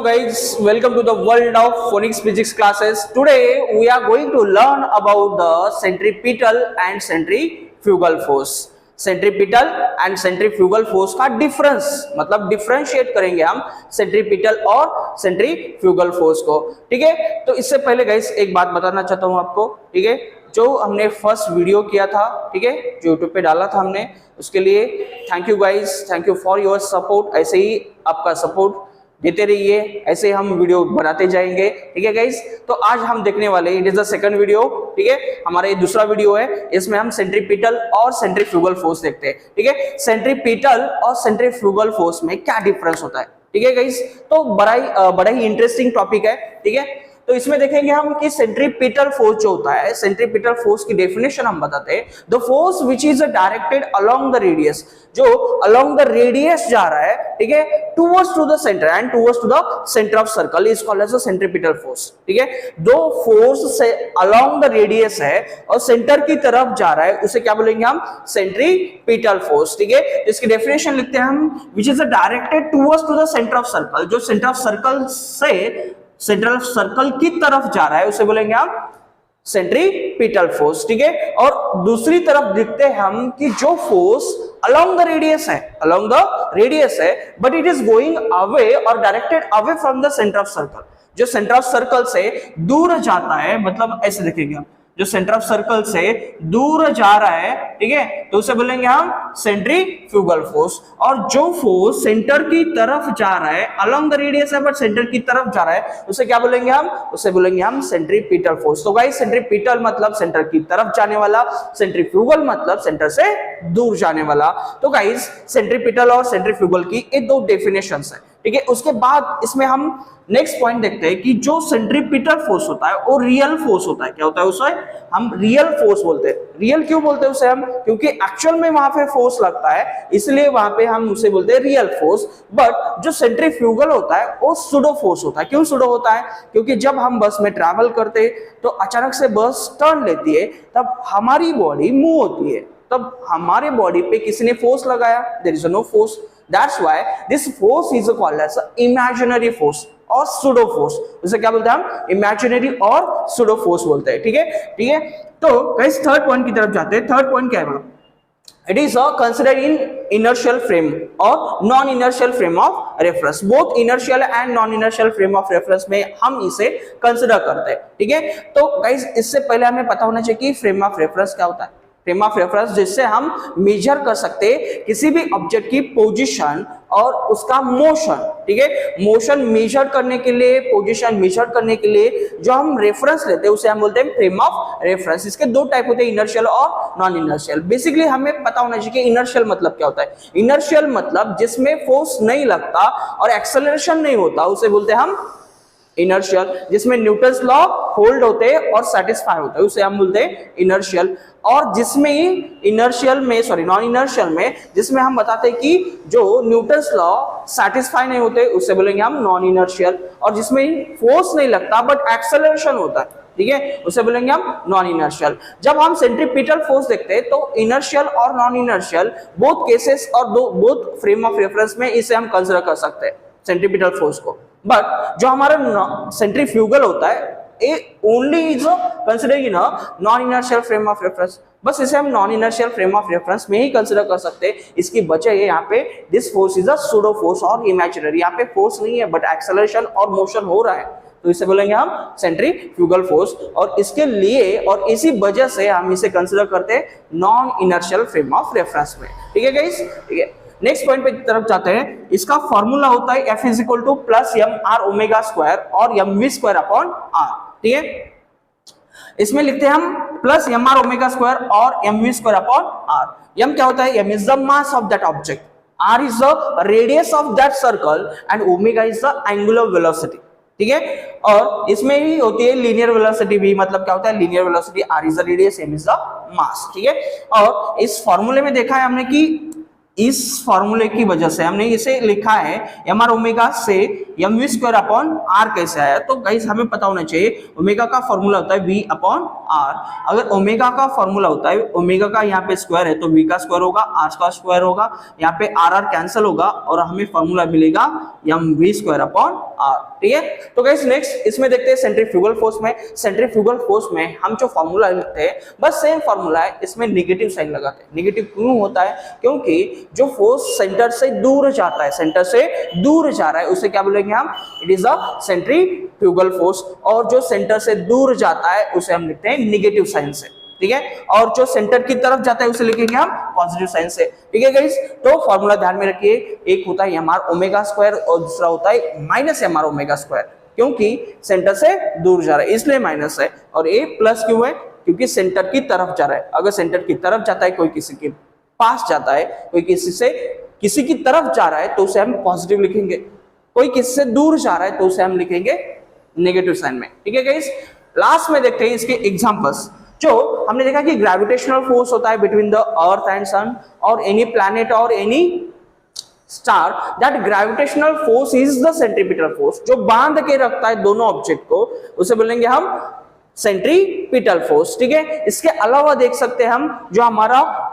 guys, welcome to the world of phonics physics classes. Today we are going to learn about the centripetal and centrifugal force. Centripetal and centrifugal force का difference मतलब differentiate करेंगे हम centripetal और centrifugal force को। ठीक है, तो इससे पहले गाइस एक बात बताना चाहता हूं आपको। ठीक है, जो हमने फर्स्ट वीडियो किया था, ठीक है, जो यूट्यूब पे डाला था हमने, उसके लिए thank you guys, thank you for your support. ऐसे ही आपका सपोर्ट देते रहिए, ऐसे हम वीडियो बनाते जाएंगे। ठीक है गाइस, तो आज हम देखने वाले, it is the second video. ठीक है, हमारा ये दूसरा वीडियो है, इसमें हम सेंट्रीपिटल और सेंट्रीफ्यूगल फोर्स देखते हैं। ठीक है, सेंट्रीपिटल और सेंट्रीफ्यूगल फोर्स में क्या डिफरेंस होता है। ठीक है गाइस, तो बड़ा ही इंटरेस्टिंग टॉपिक है। ठीक है, तो इसमें देखेंगे हम कि सेंट्रीपिटल फोर्स जो होता है, सेंट्रीपिटल फोर्स की डेफिनेशन हम बताते हैं, the force which is directed along the radius, जो अलोंग द रेडियस जा रहा है, ठीक है, towards to the centre and towards to the centre of circle is called as the centripetal force. ठीक है, दो फोर्स से अलोंग द रेडियस है और सेंटर की तरफ जा रहा है, उसे क्या बोलेंगे हम, सेंट्रीपिटल फोर्स। ठीक है, इसकी डेफिनेशन लिखते हैं हम, which is directed towards to the centre of circle, जो सेंटर ऑफ सर्कल से सेंट्रल सर्कल की तरफ जा रहा है, उसे बोलेंगे हम सेंट्रीपिटल फोर्स। ठीक है, और दूसरी तरफ देखते हैं हम कि जो फोर्स अलोंग द रेडियस है, अलोंग द रेडियस है, but it is going away और directed away from the centre of circle, जो सेंटर ऑफ सर्कल से दूर जाता है, मतलब ऐसे देखेंगे हम, जो सेंटर ऑफ सर्कल से दूर जा रहा है, ठीक है, तो उसे बोलेंगे हम सेंट्रीफ्यूगल फोर्स। और जो फोर्स सेंटर की तरफ जा रहा है, अलोंग द रेडियस है बट सेंटर की तरफ जा रहा है, उसे क्या बोलेंगे हम, उसे बोलेंगे हम सेंट्रीपिटल फोर्स। तो गाइस, सेंट्रीपिटल मतलब सेंटर की तरफ जाने वाला, सेंट्रीफ्यूगल मतलब सेंटर से दूर जाने वाला। तो गाइस, सेंट्रीपिटल और सेंट्रीफ्यूगल की ये दो डेफिनेशंस है। ठीक है, उसके बाद इसमें हम नेक्स्ट पॉइंट देखते हैं कि जो सेंट्रीपिटल फोर्स होता है वो रियल फोर्स होता है। क्या होता है उसे हम रियल फोर्स बोलते हैं। रियल क्यों बोलते हैं उसे हम, क्योंकि एक्चुअल में वहां पे फोर्स लगता है, इसलिए वहां पे हम उसे बोलते हैं रियल फोर्स। बट जो सेंट्रीफ्यूगल होता है वो सुडो फोर्स होता है। क्यों सुडो होता है, क्योंकि जब हम बस में ट्रैवल करते हैं तो अचानक से बस टर्न लेती है, तब हमारी बॉडी मूव होती है, तब हमारे बॉडी पे किसी ने फोर्स लगाया, there is no force, that's why this force is called as imaginary force और सुडो फोर्स। उसे क्या बोलते हैं हम, इमेजिनरी और सुडो फोर्स बोलते हैं। ठीक है, ठीक है, तो गाइस थर्ड पॉइंट की तरफ जाते हैं। थर्ड पॉइंट क्या है, it is considered in inertial frame और non inertial frame of reference. Both inertial and non inertial frame of reference में हम इसे कंसिडर करते हैं। ठीक है, तो गाइस इससे पहले हमें पता होना चाहिए कि फ्रेम ऑफ रेफरेंस क्या होता है। फ्रेम ऑफ रेफरेंस जिससे हम मेजर कर सकते हैं किसी भी ऑब्जेक्ट की पोजीशन और उसका मोशन। ठीक है, मोशन मेजर करने के लिए, पोजीशन मेजर करने के लिए जो हम रेफरेंस लेते हैं उसे हम बोलते हैं फ्रेम ऑफ रेफरेंस। इसके दो टाइप होते हैं, इनर्शियल और नॉन इनर्शियल। बेसिकली हमें पता होना चाहिए कि इनर्शियल मतलब क्या होता है। इनर्शियल मतलब जिसमें फोर्स नहीं लगता और एक्सेलरेशन नहीं होता, उसे बोलते हैं हम इनर्शियल। जिसमें न्यूटन्स लॉ होल्ड होते हैं और सेटिस्फाई होते हैं, उसे हम बोलते हैं इनर्शियल। और जिसमें इनर्शियल में, सॉरी नॉन इनर्शियल में, जिसमें हम बताते हैं कि जो न्यूटन्स लॉ सेटिस्फाई नहीं होते, उससे बोलेंगे हम नॉन इनर्शियल। और जिसमें फोर्स नहीं लगता बट एक्सेलरेशन होता है, ठीक है, उसे बोलेंगे हम नॉन इनर्शियल। जब हम सेंट्रीपिटल फोर्स देखते हैं तो इनर्शियल और नॉन इनर्शियल बोथ केसेस और बोथ फ्रेम ऑफ रेफरेंस में इसे हम कंसीडर कर सकते हैं सेंट्रीपिटल फोर्स को। बट जो हमारा सेंट्रीफ्यूगल होता है only is consider in non inertial frame of reference. बस इसे हम non inertial frame of reference में ही कंसीडर कर सकते हैं। इसकी वजह है यहाँ पे this force is a pseudo force और इमेजिनरी। यहाँ पे फोर्स नहीं है बट एक्सेलरेशन और मोशन हो रहा है, तो इसे बोलेंगे हम सेंट्रीफ्यूगल फोर्स। और इसके लिए और इसी वजह से हम इसे कंसीडर करते हैं non inertial frame of reference में। ठीक है गाइस, ठीक है, नेक्स्ट पॉइंट पे तरफ जाते हैं। इसका फॉर्मूला होता है F is equal to plus M R omega square और M V square upon R. ठीक है, इसमें लिखते हैं हम plus M R omega square और M V square upon R. M क्या होता है, M is the mass of that object, R is the radius of that circle and omega is the angular velocity. ठीक है, और इसमें ही होती है लीनियर वेलोसिटी भी। मतलब क्या होता है, linear velocity, R is the radius, M is the mass. ठीक है, और इस फॉर्मूले में देखा है हमने कि इस फॉर्मूले की वजह से हमने इसे लिखा है एम आर ओमेगा से M V square upon R कैसे आया, तो गाइस हमें पता होना चाहिए ओमेगा का फॉर्मूला होता है वी अपॉन आर। अगर ओमेगा का फॉर्मूला होता है ओमेगा का यहाँ पे स्क्वायर है तो वी का स्क्वायर होगा, आर का स्क्वायर होगा, यहाँ पे आर आर कैंसिल होगा और हमें फॉर्मूला मिलेगा M V square upon R. ठीक है, तो गाइस नेक्स्ट इसमें देखते हैं सेंट्रीफ्यूगल फोर्स में। सेंट्रीफ्यूगल फोर्स में हम जो फॉर्मूला लिखते हैं बस सेम फॉर्मूला है, इसमें नेगेटिव साइन लगाते हैं। नेगेटिव क्यों होता है, क्योंकि जो फोर्स सेंटर से दूर जाता है, सेंटर से दूर जा रहा है उसे क्या बोलेंगे हम, it is a centrifugal force. और जो सेंटर से दूर जाता है उसे हम लिखते हैं नेगेटिव साइन से। ठीक है, और जो सेंटर की तरफ जाता है उसे लिखेंगे हम पॉजिटिव साइन से। ठीक है गाइस, तो फॉर्मूला ध्यान में रखिए, एक होता है एम आर ओमेगा स्क्वायर और दूसरा होता है minus M R omega square, क्योंकि सेंटर से दूर जा रहा है इसलिए माइनस है, और ए प्लस क्यों है, क्योंकि सेंटर की तरफ जा रहा है। अगर सेंटर की तरफ जाता है, कोई किसी के पास जाता है, कोई किसी की तरफ जा रहा है तो उसे हम पॉजिटिव लिखेंगे, कोई किसी से दूर जा रहा है तो उसे हम लिखेंगे नेगेटिव साइन में। ठीक है गाइस, लास्ट में देखते हैं इसके एग्जांपल्स। जो हमने देखा कि ग्रेविटेशनल फोर्स होता है बिटवीन द अर्थ एंड सन और एनी प्लैनेट और any star, that gravitational force is the centripetal force, जो बांध के रखता है दोनों ऑब्जेक्ट को, उसे बोलेंगे हम सेंट्रीपिटल फोर्स। ठीक है, इसके अलावा देख सकते हैं हम जो हमारा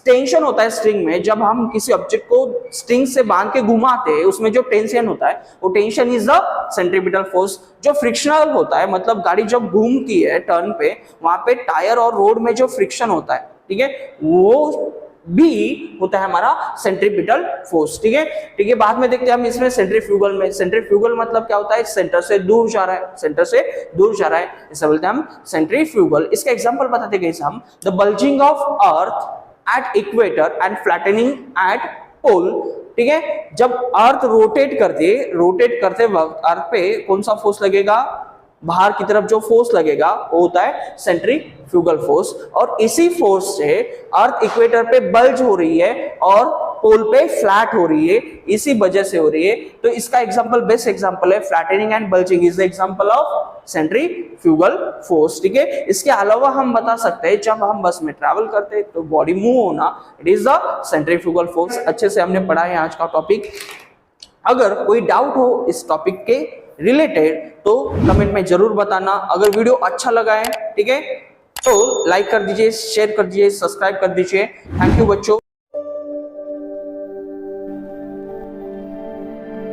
टेंशन होता है स्ट्रिंग में, जब हम किसी ऑब्जेक्ट को स्ट्रिंग से बांध के घुमाते हैं उसमें जो टेंशन होता है वो tension is the centripetal force. जो फ्रिक्शनल होता है, मतलब गाड़ी जब घूमती है टर्न पे, वहां पे टायर और रोड में जो फ्रिक्शन होता है, ठीक है, वो भी होता है हमारा सेंट्रीपिटल फोर्स। ठीक है, ठीक है, बाद में देखते हैं हम इसमें सेंट्रीफ्यूगल में। सेंट्रीफ्यूगल मतलब क्या होता है, सेंटर से दूर जा रहा है, सेंटर से दूर जा रहा है, इसे बोलते हैं हम सेंट्रीफ्यूगल। इसका एग्जांपल बताते कैसे हम, the bulging of earth at equator and flattening at pole. ठीक है, जब अर्थ रोटेट करते वक्त अर्थ पे कौन सा फोर्स लगेगा, बाहर की तरफ जो फोर्स लगेगा वो होता है सेंट्रीफ्यूगल फोर्स, और इसी फोर्स से अर्थ इक्वेटर पे बल्ज हो रही है और पोल पे फ्लैट हो रही है, इसी वजह से हो रही है। तो इसका एग्जांपल, बेस्ट एग्जांपल है flattening and bulging is the example of centrifugal force. ठीक है, इसके अलावा हम बता सकते हैं जब हम बस में ट्रैवल करते हैं तो बॉडी मूव होना, it is the centrifugal force. अच्छे से हमने पढ़ा है आज का टॉपिक। अगर कोई डाउट हो इस टॉपिक के रिलेटेड तो कमेंट में जरूर बताना। अगर वीडियो अच्छा लगा है, ठीक है, तो लाइक कर दीजिए, शेयर कर दीजिए, सब्सक्राइब कर दीजिए। थैंक यू बच्चों।